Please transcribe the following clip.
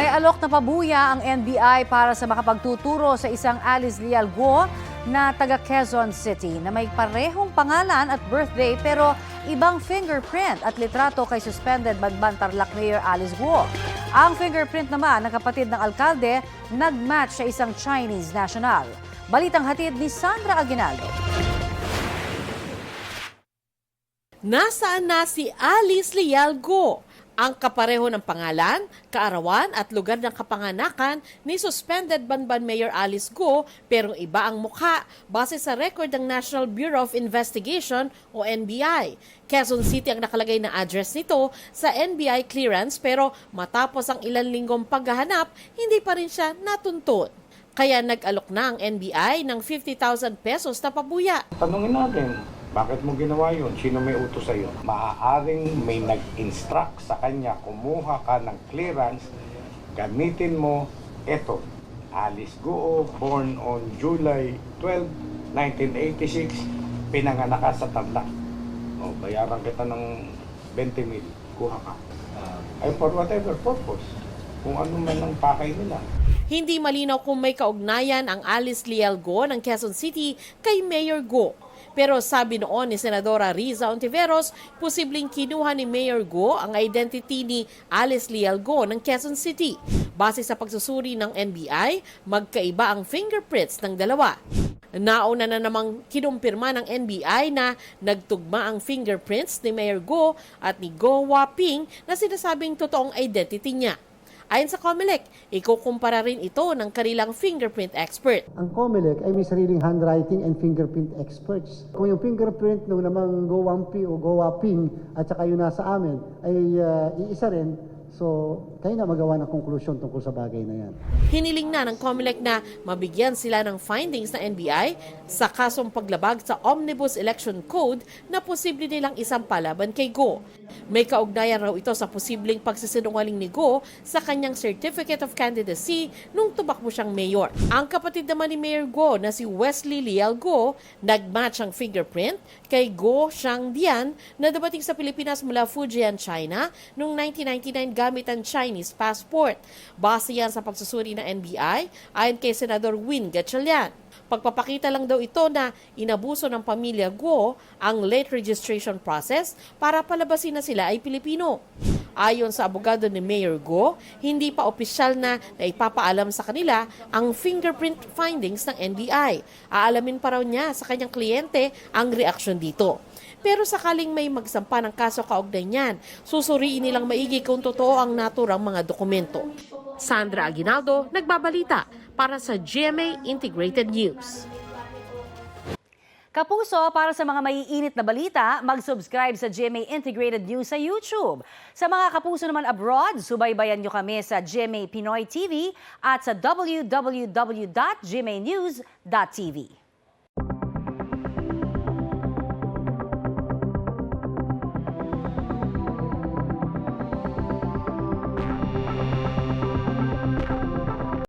May alok na pabuya ang NBI para sa makapagtuturo sa isang Alice Leal Guo na taga Quezon City na may parehong pangalan at birthday pero ibang fingerprint at litrato kay suspended Magbantarlac Mayor Alice Guo. Ang fingerprint naman ng kapatid ng alkalde nag-match sa isang Chinese national. Balitang hatid ni Sandra Aguinaldo. Nasaan na si Alice Leal Guo? Ang kapareho ng pangalan, kaarawan at lugar ng kapanganakan ni suspended Banban Mayor Alice Guo pero iba ang mukha base sa record ng National Bureau of Investigation o NBI. Quezon City ang nakalagay na address nito sa NBI clearance pero matapos ang ilang linggong paghahanap, hindi pa rin siya natuntun. Kaya nag-alok na ang NBI ng 50,000 pesos na pabuya. Tanungin natin, bakit mo ginawa yun? Sino may utos sa'yo? Maaaring may nag-instruct sa kanya, kumuha ka ng clearance, gamitin mo, eto, Alice Guo, born on July 12, 1986, pinanganak ka sa Tarlac. O, bayaran kita ng 20,000, kuha ka. Ay for whatever purpose, kung ano man ang pakay nila. Hindi malinaw kung may kaugnayan ang Alice Leal Guo ng Quezon City kay Mayor Guo. Pero sabi noon ni Senadora Riza Ontiveros, posibleng kinuha ni Mayor Guo ang identity ni Alice Leal Guo ng Quezon City. Base sa pagsusuri ng NBI, magkaiba ang fingerprints ng dalawa. Nauna na namang kinumpirma ng NBI na nagtugma ang fingerprints ni Mayor Guo at ni Guo Waping na sinasabing totoong identity niya. Ayon sa COMELEC, ikukumpara rin ito ng kanilang fingerprint expert. Ang COMELEC ay may sariling handwriting and fingerprint experts. Kung yung fingerprint ng namang Go Wampi o Go Waping at saka yung nasa amin ay iisa rin, so kayo na magawa ng konklusyon tungkol sa bagay na yan. Hiniling na ng COMELEC na mabigyan sila ng findings ng NBI sa kasong paglabag sa Omnibus Election Code na posible nilang isampalaban kay Guo. May kaugnayan raw ito sa posibleng pagsisinungaling ni Guo sa kanyang Certificate of Candidacy nung tumakbo siyang mayor. Ang kapatid naman ni Mayor Guo na si Wesley Leal Guo, nagmatch ang fingerprint kay Guo Shangdian na dumating sa Pilipinas mula Fujian, China noong 1999 gamit ang Chinese passport. Base yan sa pagsusuri ng NBI ayon kay Senador Win Gatchalian. Pagpapakita lang daw ito na inabuso ng pamilya Guo ang late registration process para palabasin na sila ay Pilipino. Ayon sa abogado ni Mayor Guo, hindi pa opisyal na ipapaalam sa kanila ang fingerprint findings ng NBI. Aalamin pa raw niya sa kanyang kliyente ang reaksyon dito. Pero sakaling may magsampa ng kaso kaugnay niyan, susuriin nilang maigi kung totoo ang naturang mga dokumento. Sandra Aguinaldo, nagbabalita para sa GMA Integrated News. Kapuso, para sa mga maiinit na balita, mag-subscribe sa GMA Integrated News sa YouTube. Sa mga kapuso naman abroad, subaybayan nyo kami sa GMA Pinoy TV at sa www.gmanews.tv.